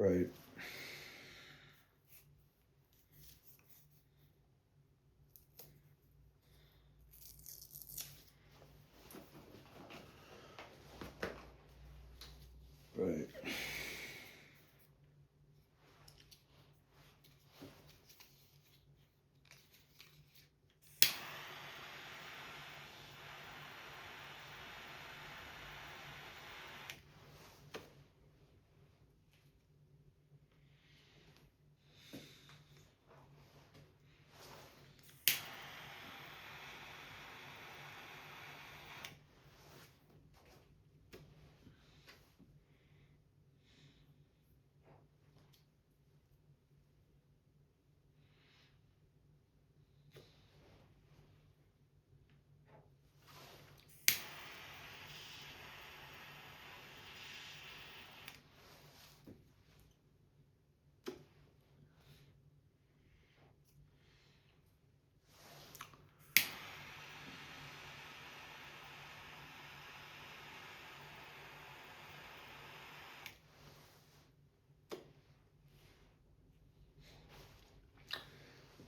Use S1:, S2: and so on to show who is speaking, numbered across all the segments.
S1: Right. Right.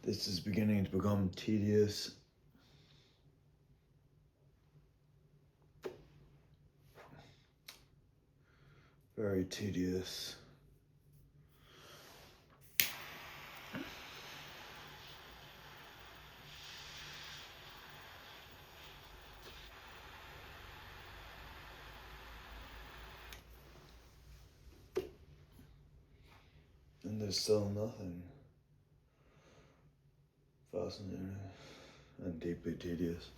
S1: This is beginning to become tedious. Very tedious. And there's still nothing. Fascinating and deeply tedious.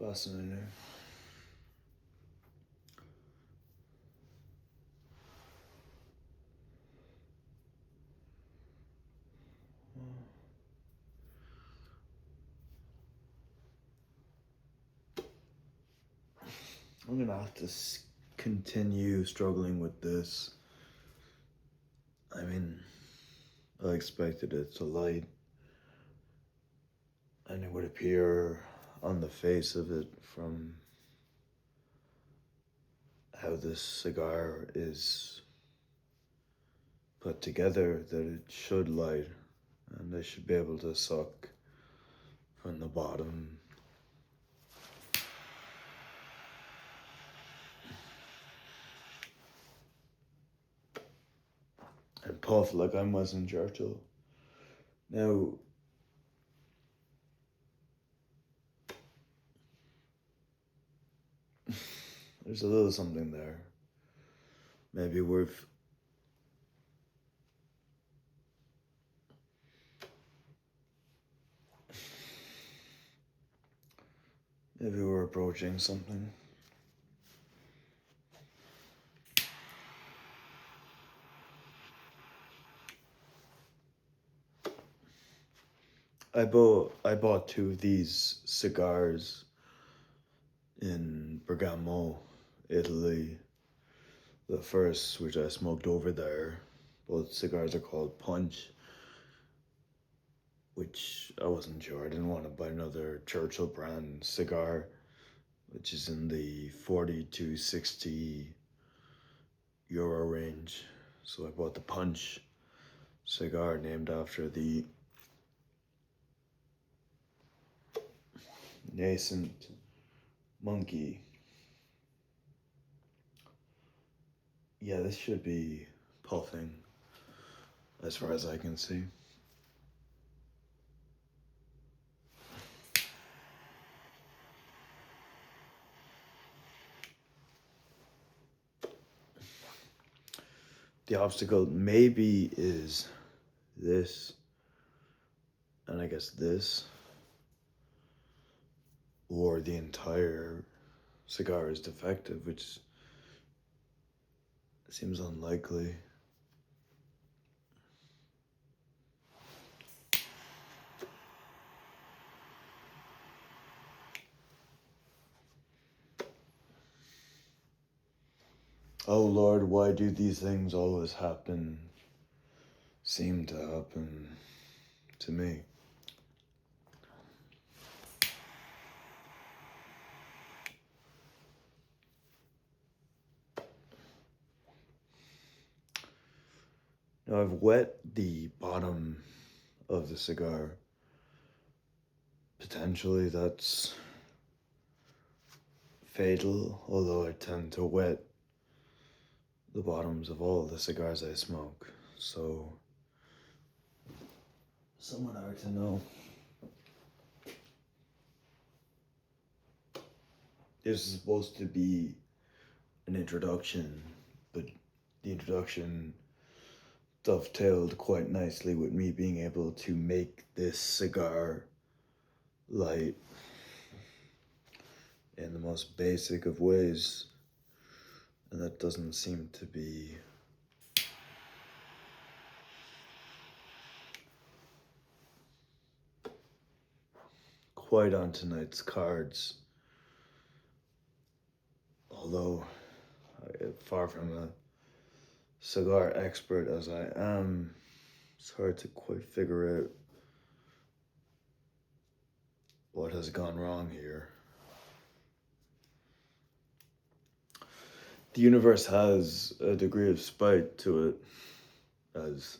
S1: Fascinating. I'm gonna have to continue struggling with this. I mean, I expected it to light, and it would appear on the face of it from how this cigar is put together that it should light, and I should be able to suck from the bottom. And puff like I'm Winston Churchill. Now, there's a little something there. Maybe worth maybe we're approaching something. I bought two of these cigars in Bergamo, Italy. The first, which I smoked over there, both cigars are called Punch, which I wasn't sure. I didn't want to buy another Churchill brand cigar, which is in the 40 to 60 euro range. So I bought the Punch cigar named after the nascent monkey. Yeah, this should be puffing as far as I can see. The obstacle maybe is this, and I guess this, or the entire cigar is defective, which Seems unlikely. Oh Lord, why do these things always happen? Seem to happen to me. Now I've wet the bottom of the cigar. Potentially that's fatal, although I tend to wet the bottoms of all the cigars I smoke. So, someone hard to know. This is supposed to be an introduction, but the introduction dovetailed quite nicely with me being able to make this cigar light in the most basic of ways, and that doesn't seem to be quite on tonight's cards. Although, far from a cigar expert as I am, it's hard to quite figure out what has gone wrong here. The universe has a degree of spite to it, as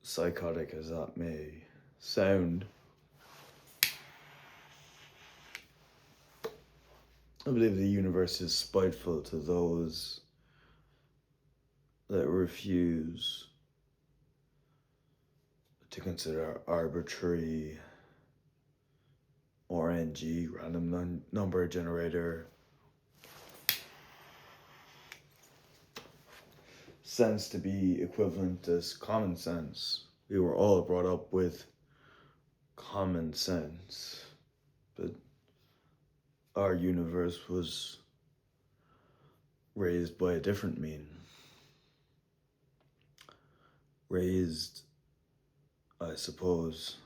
S1: psychotic as that may sound. I believe the universe is spiteful to those that refuse to consider arbitrary RNG, random number generator, sense to be equivalent as common sense. We were all brought up with common sense, but our universe was raised by a different mean. Raised, I suppose,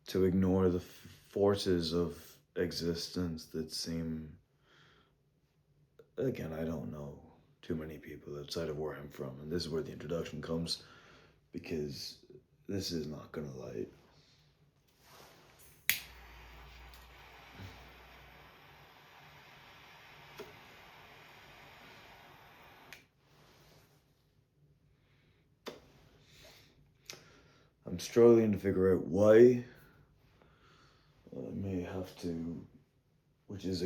S1: to ignore the forces of existence that seem, again, I don't know too many people outside of where I'm from, and this is where the introduction comes, because this is not gonna light. I'm struggling to figure out why. I may have to, which is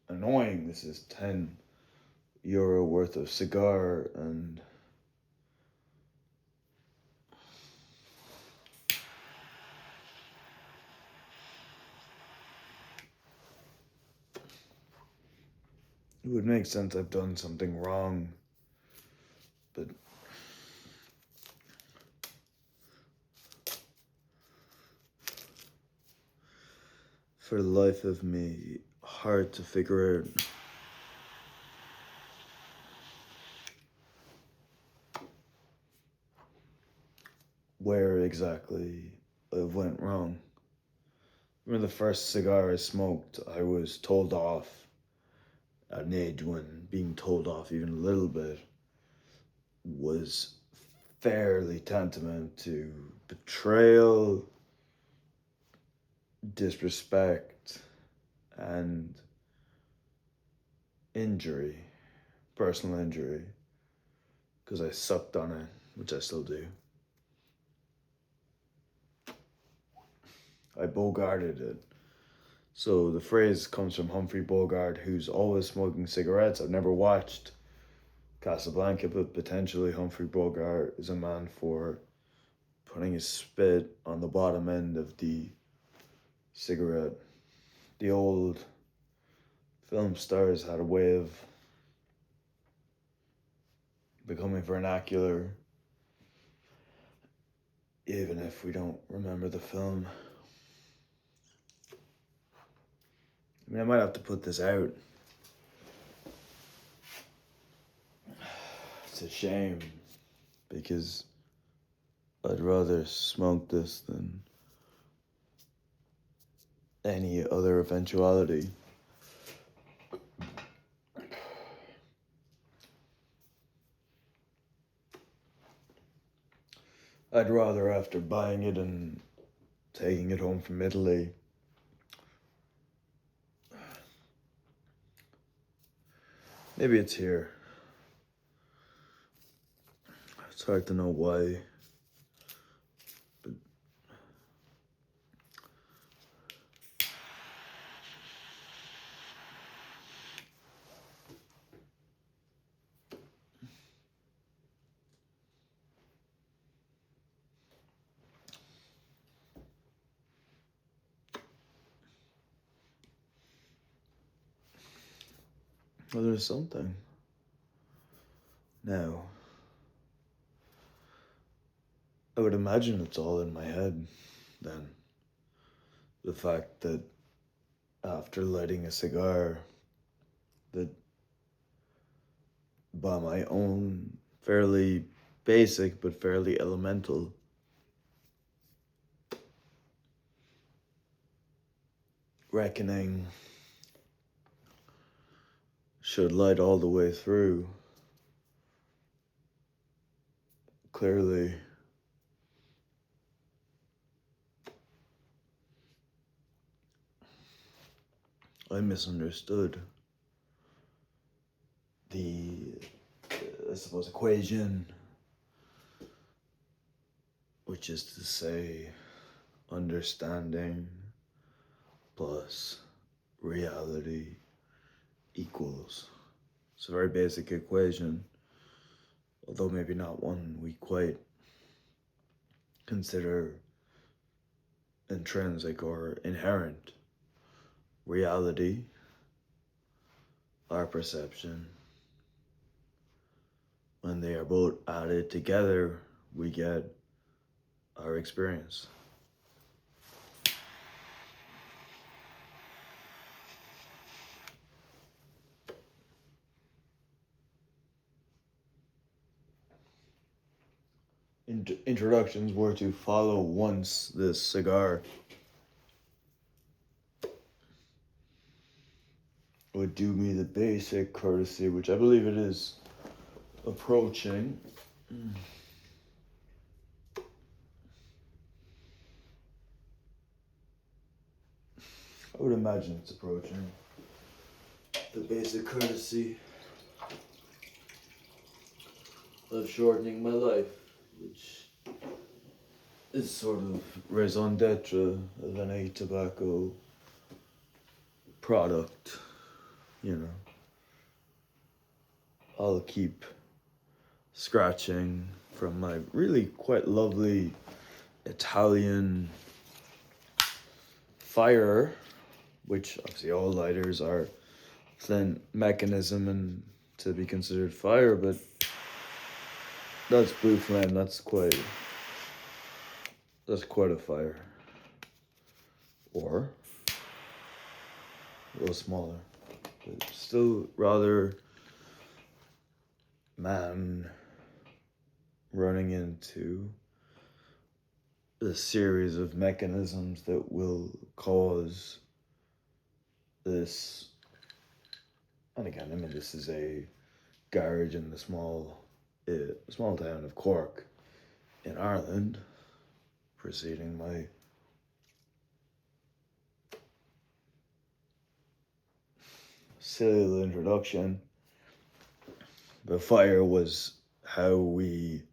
S1: annoying. This is €10 worth of cigar, and it would make sense I've done something wrong, but for the life of me, hard to figure out where exactly I went wrong. Remember the first cigar I smoked, I was told off at an age when being told off even a little bit was fairly tantamount to betrayal, disrespect, and injury, personal injury, because I sucked on it, which I still do. I bogarted it. So the phrase comes from Humphrey Bogart, who's always smoking cigarettes. I've never watched Casablanca, but potentially Humphrey Bogart is a man for putting his spit on the bottom end of the cigarette. The old film stars had a way of becoming vernacular, even if we don't remember the film. I mean, I might have to put this out. It's a shame because I'd rather smoke this than any other eventuality. I'd rather, after buying it and taking it home from Italy, maybe it's here. It's hard to know why. But well, there's something. Now, I would imagine it's all in my head then. The fact that after lighting a cigar, that by my own fairly basic but fairly elemental reckoning, should light all the way through. Clearly, I misunderstood the, I suppose, equation, which is to say, understanding plus reality equals. It's a very basic equation, although maybe not one we quite consider intrinsic or inherent. Reality, our perception, when they are both added together, we get our experience. Introductions were to follow once this cigar would do me the basic courtesy, which I believe it is approaching. I would imagine it's approaching the basic courtesy of shortening my life, which is sort of raison d'etre of any tobacco product, you know. I'll keep scratching from my really quite lovely Italian fire, which obviously all lighters are flint mechanism and to be considered fire, but that's blue flame, that's quite a fire. Or a little smaller, but still rather man running into a series of mechanisms that will cause this. And again, I mean, this is a garage in the small town of Cork in Ireland, preceding my silly little introduction. The fire was how we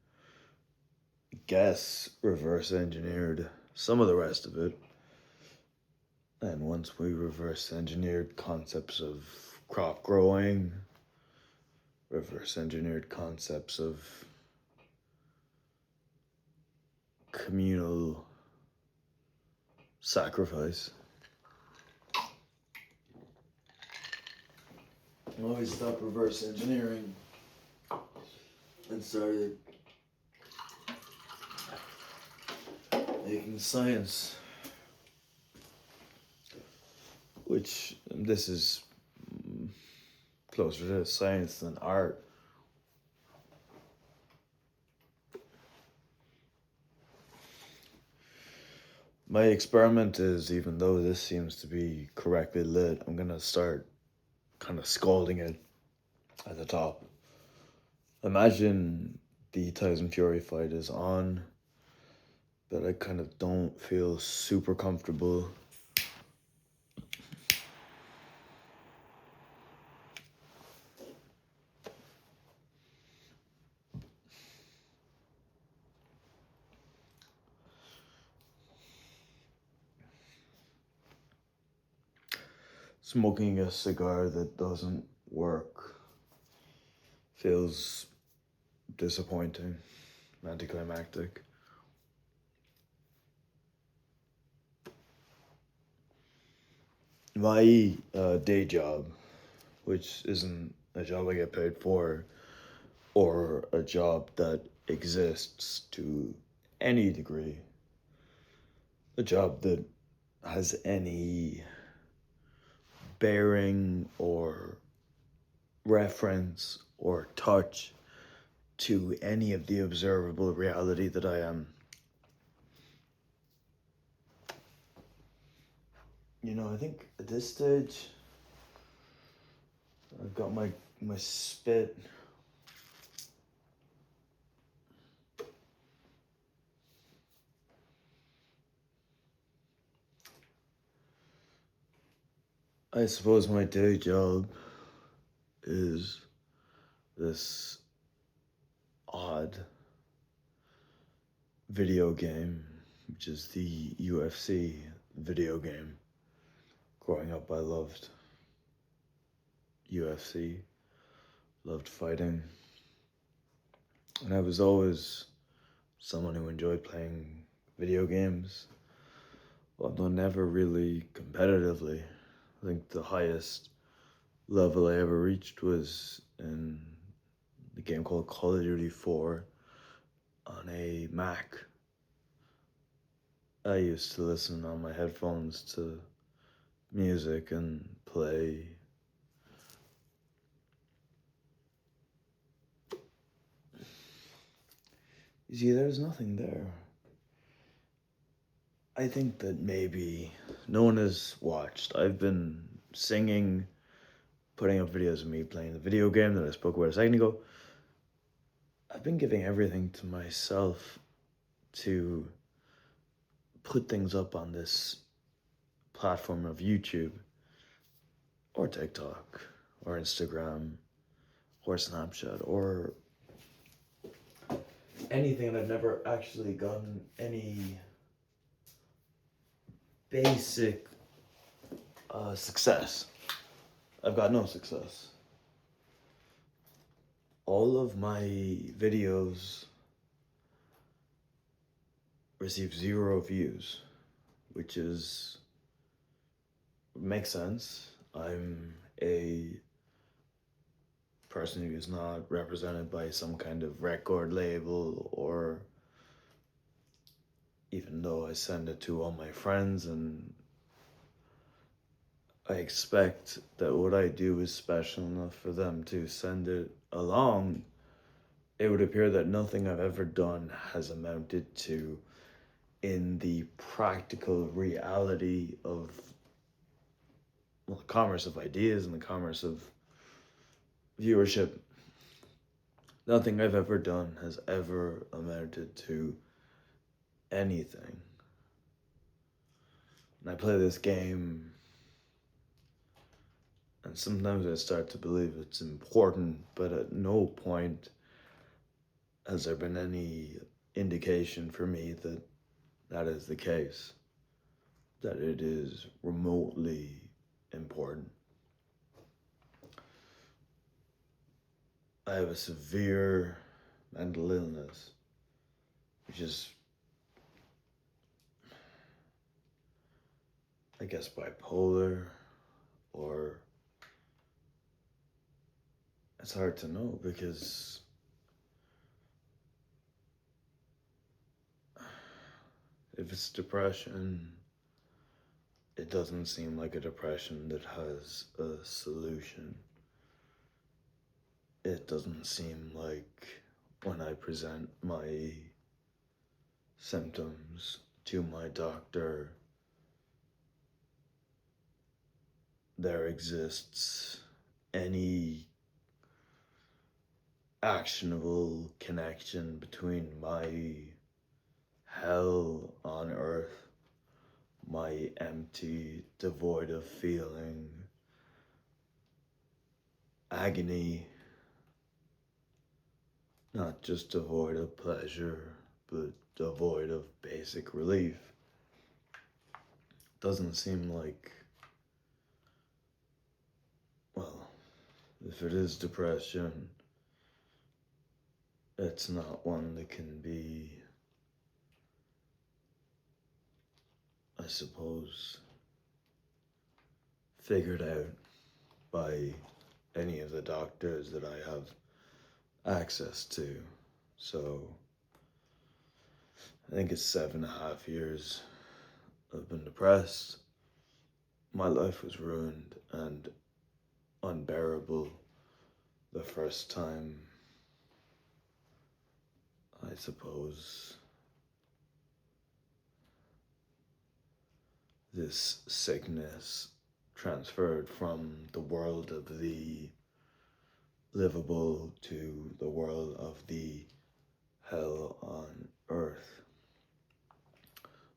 S1: guess reverse engineered some of the rest of it. And once we reverse engineered concepts of crop growing, reverse engineered concepts of communal sacrifice, I always stopped reverse engineering and started making science, which this is closer to science than art. My experiment is, even though this seems to be correctly lit, I'm gonna start kind of scalding it at the top. Imagine the Tyson Fury fight is on, but I kind of don't feel super comfortable. Smoking a cigar that doesn't work feels disappointing, anticlimactic. My day job, which isn't a job I get paid for, or a job that exists to any degree, a job that has any bearing or reference or touch to any of the observable reality that I am. You know, I think at this stage, I've got my spit. I suppose my day job is this odd video game, which is the UFC video game. Growing up, I loved UFC, loved fighting, and I was always someone who enjoyed playing video games, although never really competitively. I think the highest level I ever reached was in the game called Call of Duty 4 on a Mac. I used to listen on my headphones to music and play. You see, there's nothing there. I think that maybe no one has watched. I've been singing, putting up videos of me playing the video game that I spoke about a second ago. I've been giving everything to myself to put things up on this platform of YouTube or TikTok or Instagram or Snapchat or anything, and I've never actually gotten any basic success. I've got no success. All of my videos receive 0 views, which makes sense. I'm a person who is not represented by some kind of record label, or even though I send it to all my friends and I expect that what I do is special enough for them to send it along, it would appear that nothing I've ever done has amounted to, in the practical reality of, well, the commerce of ideas and the commerce of viewership, nothing I've ever done has ever amounted to anything. And I play this game, and sometimes I start to believe it's important, but at no point has there been any indication for me that that is the case, that it is remotely important. I have a severe mental illness, which is, I guess, bipolar, or it's hard to know, because if it's depression, it doesn't seem like a depression that has a solution. It doesn't seem like, when I present my symptoms, to my doctor there exists any actionable connection between my hell on earth, my empty, devoid of feeling, agony, not just devoid of pleasure, but devoid of basic relief. Doesn't seem like, well, if it is depression, it's not one that can be, I suppose, figured out by any of the doctors that I have access to. So I think it's 7.5 years I've been depressed. My life was ruined and unbearable the first time, I suppose, this sickness transferred from the world of the livable to the world of the hell on earth.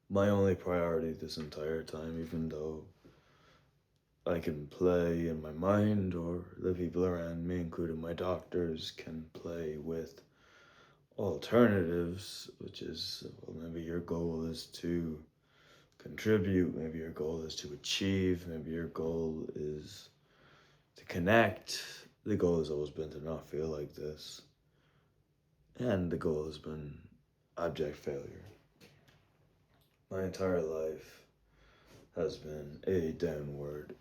S1: My only priority this entire time, even though I can play in my mind, or the people around me, including my doctors, can play with alternatives, which is, well, maybe your goal is to contribute, maybe your goal is to achieve, maybe your goal is to connect. The goal has always been to not feel like this, and the goal has been abject failure. My entire life has been a downward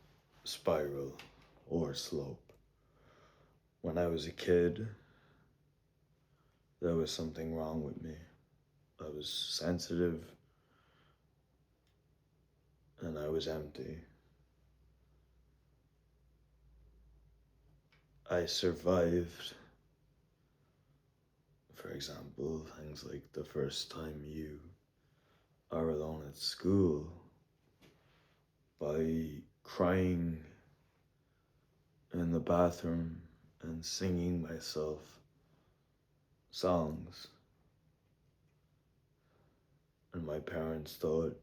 S1: spiral or slope. When I was a kid, there was something wrong with me. I was sensitive and I was empty. I survived, for example, things like the first time you are alone at school, by crying in the bathroom and singing myself songs. And my parents thought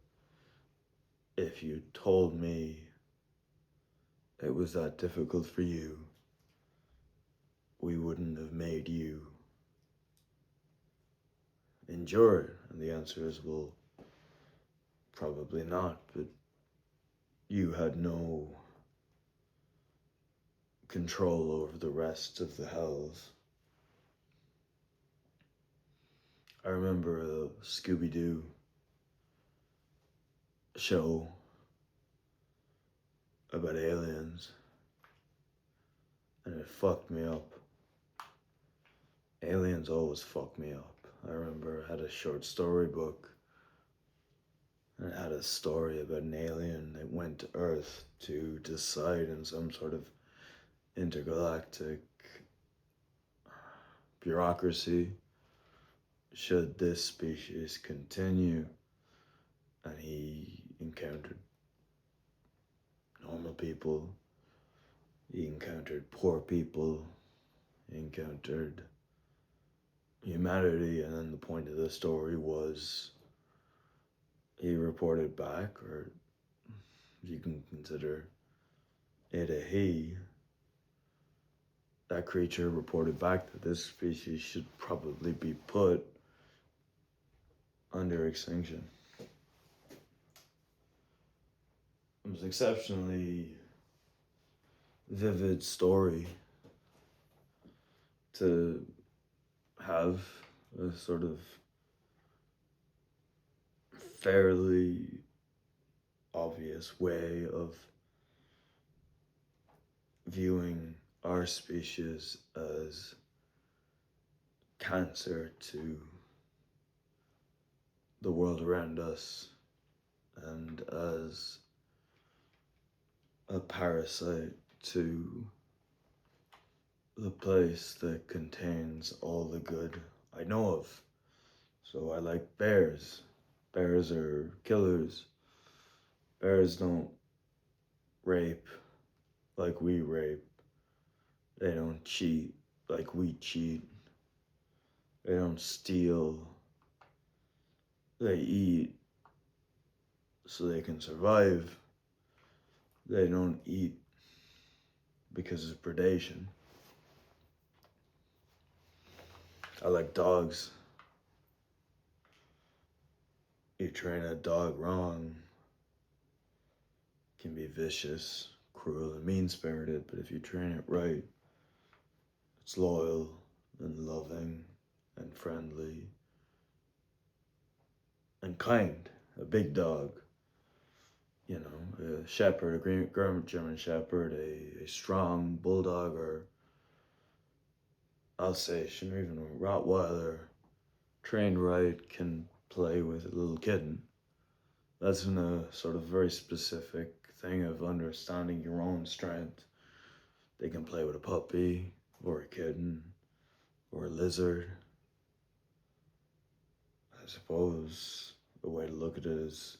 S1: if you told me it was that difficult for you, we wouldn't have made you endure it. And the answer is, well, probably not, but you had no control over the rest of the hells. I remember a Scooby-Doo show about aliens, and it fucked me up. Aliens always fuck me up. I remember I had a short story book, and it had a story about an alien that went to Earth to decide in some sort of intergalactic bureaucracy should this species continue. And he encountered normal people, he encountered poor people, he encountered humanity, and then the point of the story was he reported back, or you can consider it a he, that creature reported back that this species should probably be put under extinction. It was an exceptionally vivid story to have a sort of fairly obvious way of viewing our species as cancer to the world around us and as a parasite to the place that contains all the good I know of. So I like bears. Bears are killers. Bears don't rape like we rape. They don't cheat like we cheat. They don't steal. They eat so they can survive. They don't eat because of predation. I like dogs. You train a dog wrong, it can be vicious, cruel, and mean-spirited, but if you train it right, it's loyal and loving and friendly and kind. A big dog, you know, a shepherd, a German shepherd, a strong bulldog, or Alsatian, or even a Rottweiler, trained right, can play with a little kitten. That's in a sort of very specific thing of understanding your own strength. They can play with a puppy, or a kitten, or a lizard. I suppose the way to look at it is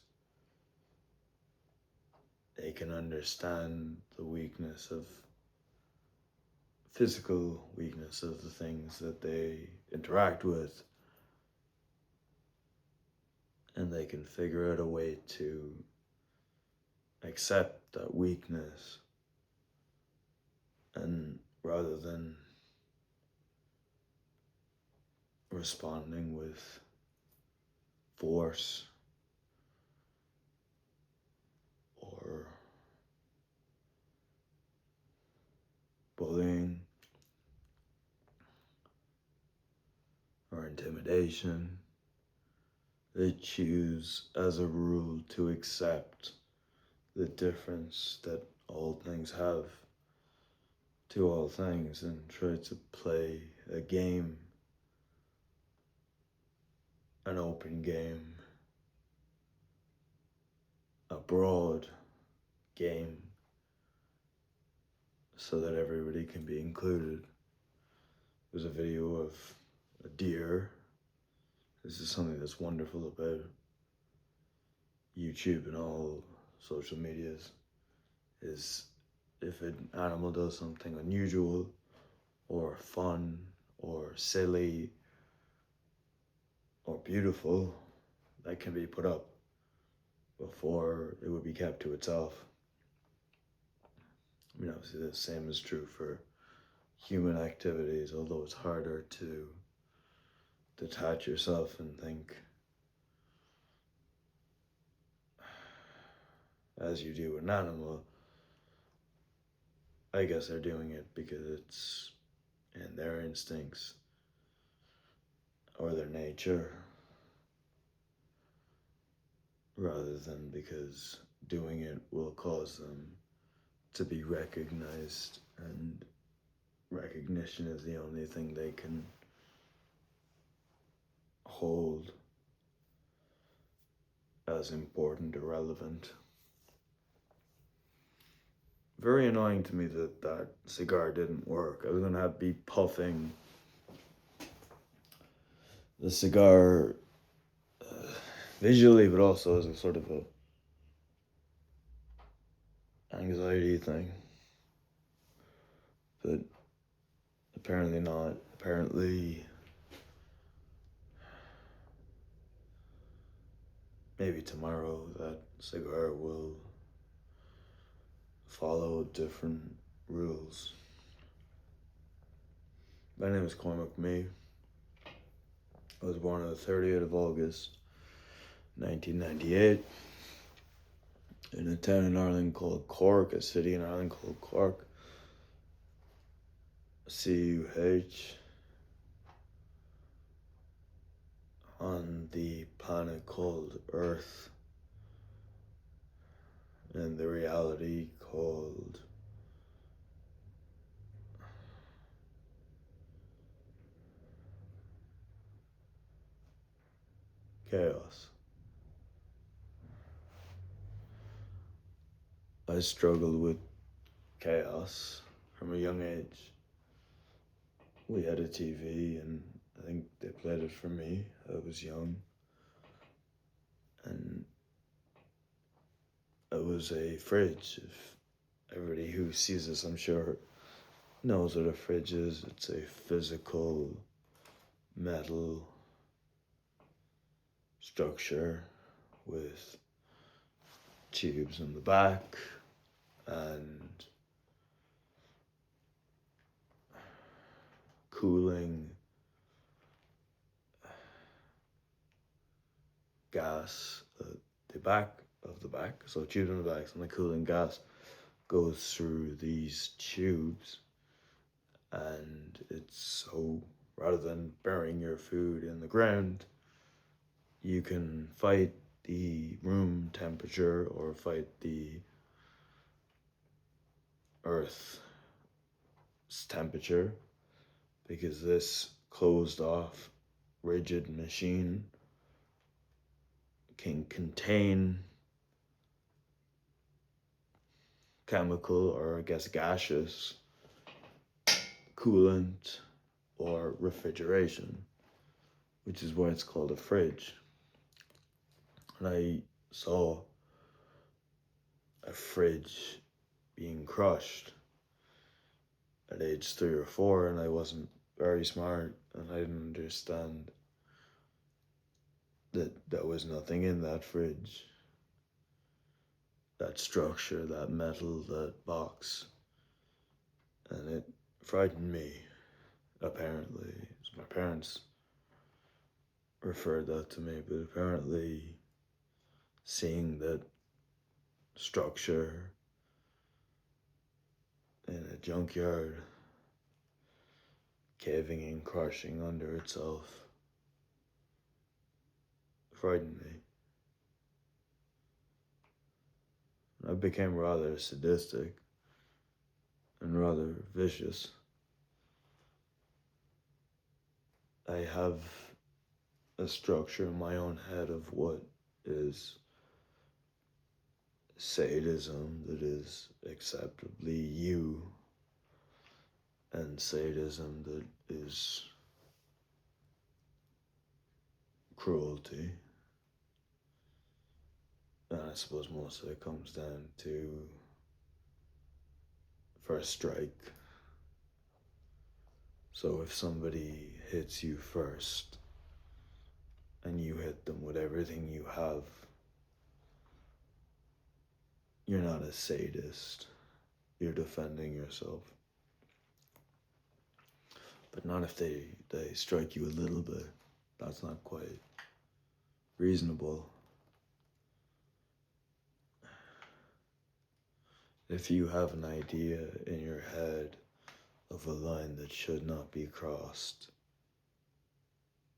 S1: they can understand the weakness of physical weakness of the things that they interact with, and they can figure out a way to accept that weakness, and rather than responding with force or bullying or intimidation, they choose as a rule to accept the difference that all things have to all things and try to play a game, an open game, a broad game, so that everybody can be included. There's a video of a deer. This is something that's wonderful about YouTube and all social medias, is if an animal does something unusual or fun or silly or beautiful, that can be put up before it would be kept to itself. I mean, obviously the same is true for human activities, although it's harder to detach yourself and think as you do an animal. I guess they're doing it because it's in their instincts or their nature, rather than because doing it will cause them to be recognized, and recognition is the only thing they can hold as important or relevant. Very annoying to me that that cigar didn't work. I was gonna have to be puffing the cigar visually, but also as a sort of a anxiety thing. But apparently not. Apparently, maybe tomorrow that cigar will follow different rules. My name is Cormac Mee. I was born on the 30th of August, 1998, in a town in Ireland called Cork, a city in Ireland called Cork. CUH, on the planet called Earth, and the reality called chaos. I struggled with chaos from a young age. We had a TV, and I think they played it for me. I was young. And it was a fridge. If everybody who sees this, I'm sure, knows what a fridge is. It's a physical metal structure with tubes in the back and cooling gas at the back of the back. So tube in the back, and the cooling gas goes through these tubes, and it's so rather than burying your food in the ground, you can fight the room temperature or fight the earth's temperature, because this closed off rigid machine can contain chemical, or I guess gaseous, coolant or refrigeration, which is why it's called a fridge. And I saw a fridge being crushed at age 3 or 4, and I wasn't very smart, and I didn't understand that there was nothing in that fridge, that structure, that metal, that box. And it frightened me, apparently. My parents referred that to me, but apparently seeing that structure in a junkyard caving and crushing under itself frightened me. I became rather sadistic and rather vicious. I have a structure in my own head of what is sadism that is acceptably you, and sadism that is cruelty. And I suppose most of it comes down to first strike. So if somebody hits you first and you hit them with everything you have, you're not a sadist. You're defending yourself. But not if they strike you a little bit. That's not quite reasonable. If you have an idea in your head of a line that should not be crossed,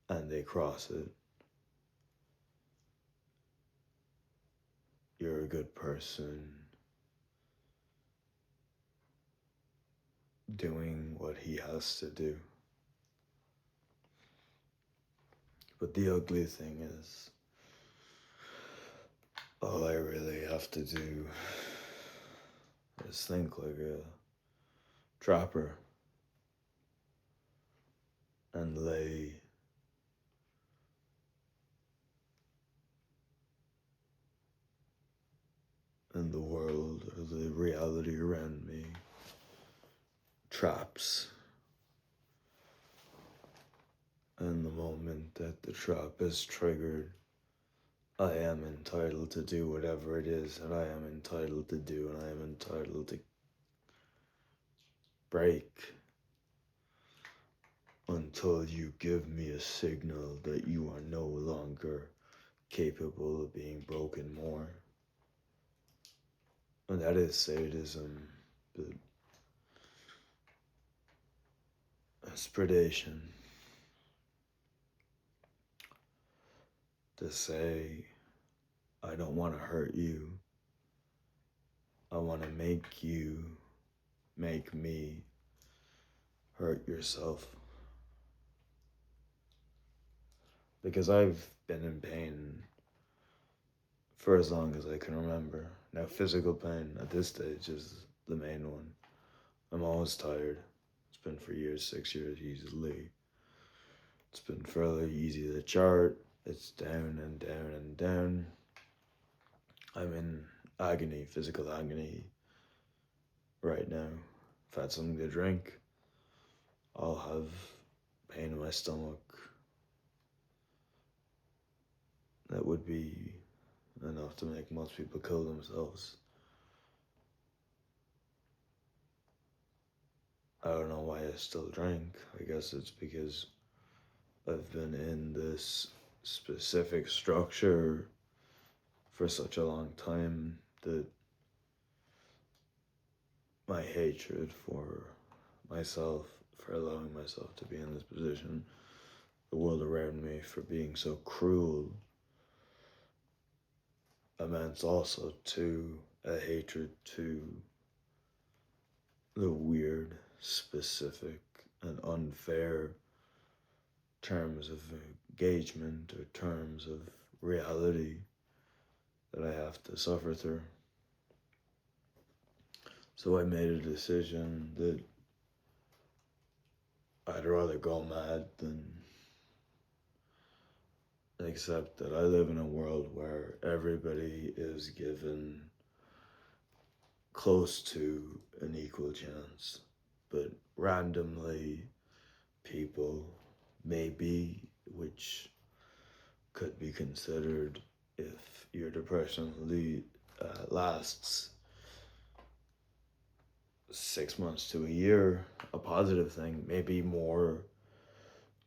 S1: and they cross it, you're a good person doing what he has to do. But the ugly thing is, all I really have to do is think like a trapper and lay in the world or the reality around me traps. And the moment that the trap is triggered, I am entitled to do whatever it is that I am entitled to do, and I am entitled to break until you give me a signal that you are no longer capable of being broken more. And that is sadism, but it's predation. To say, I don't want to hurt you. I want to make you make me hurt yourself. Because I've been in pain for as long as I can remember. Now, physical pain at this stage is the main one. I'm always tired. It's been for years, 6 years easily. It's been fairly easy to chart. It's down and down and down. I'm in agony, physical agony right now. If I had something to drink, I'll have pain in my stomach. That would be enough to make most people kill themselves. I don't know why I still drink. I guess it's because I've been in this specific structure for such a long time that my hatred for myself, for allowing myself to be in this position, the world around me for being so cruel, amounts also to a hatred to the weird, specific, and unfair terms of engagement or terms of reality that I have to suffer through. So I made a decision that I'd rather go mad than accept that I live in a world where everybody is given close to an equal chance, but randomly people maybe, which could be considered if your depression lasts 6 months to a year, a positive thing, maybe more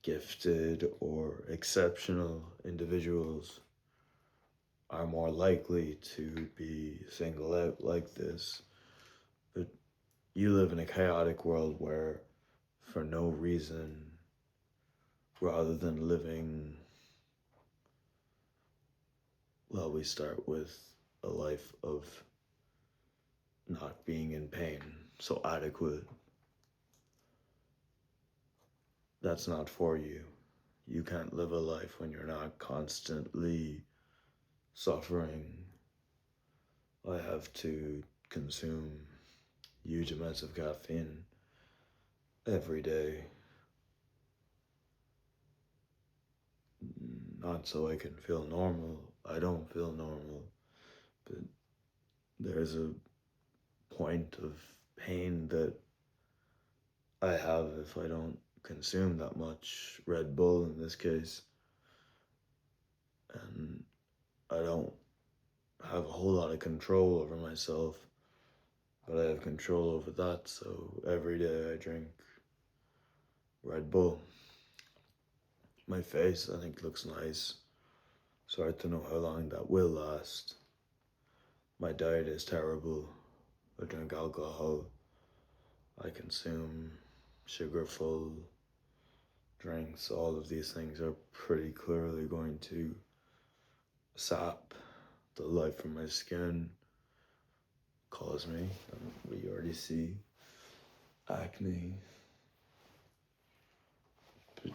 S1: gifted or exceptional individuals are more likely to be singled out like this. But you live in a chaotic world where, for no reason, rather than living, well, we start with a life of not being in pain, so adequate. That's not for you. You can't live a life when you're not constantly suffering. I have to consume huge amounts of caffeine every day, not so I can feel normal. I don't feel normal, but there's a point of pain that I have if I don't consume that much Red Bull in this case, and I don't have a whole lot of control over myself, but I have control over that, so every day I drink Red Bull. My face, I think, looks nice, so I have to know how long that will last. My diet is terrible. I drink alcohol. I consume sugar-full drinks. All of these things are pretty clearly going to sap the life from my skin, cause me, we already see, acne. But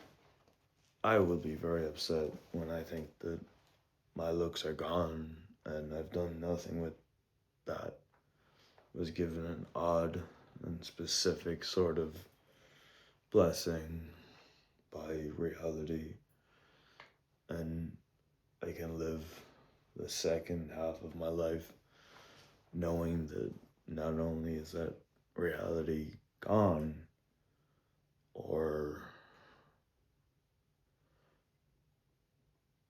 S1: I will be very upset when I think that my looks are gone and I've done nothing with that. Was given an odd and specific sort of blessing by reality, and I can live the second half of my life knowing that not only is that reality gone or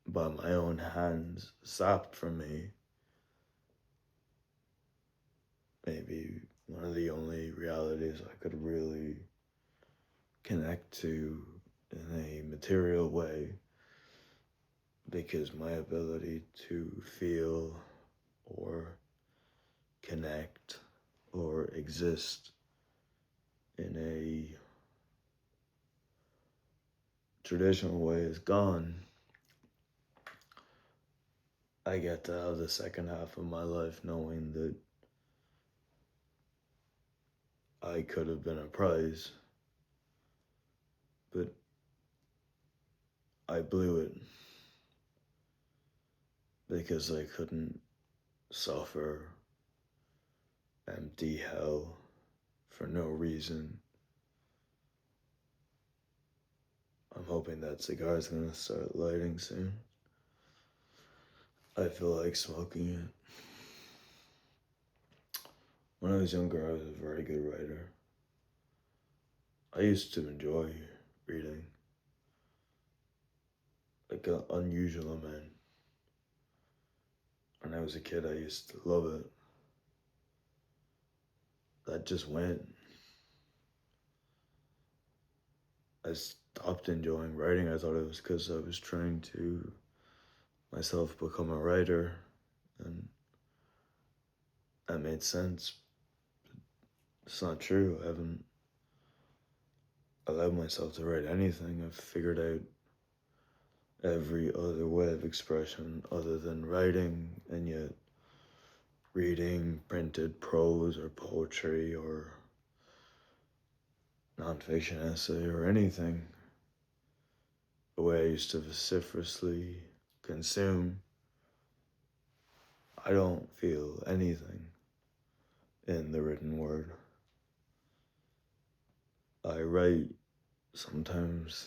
S1: by my own hands sapped from me, maybe one of the only realities I could really connect to in a material way, because my ability to feel or connect or exist in a traditional way is gone. I get to have the second half of my life knowing that I could have been a prize, but I blew it because I couldn't suffer empty hell for no reason. I'm hoping that cigar's gonna start lighting soon. I feel like smoking it. When I was younger, I was a very good writer. I used to enjoy reading, like an unusual amount. When I was a kid, I used to love it. That just went. I stopped enjoying writing. I thought it was because I was trying to myself become a writer, and that made sense. It's not true. I haven't allowed myself to write anything. I've figured out every other way of expression other than writing, and yet reading printed prose or poetry or nonfiction essay or anything, the way I used to vociferously consume, I don't feel anything in the written word. I write sometimes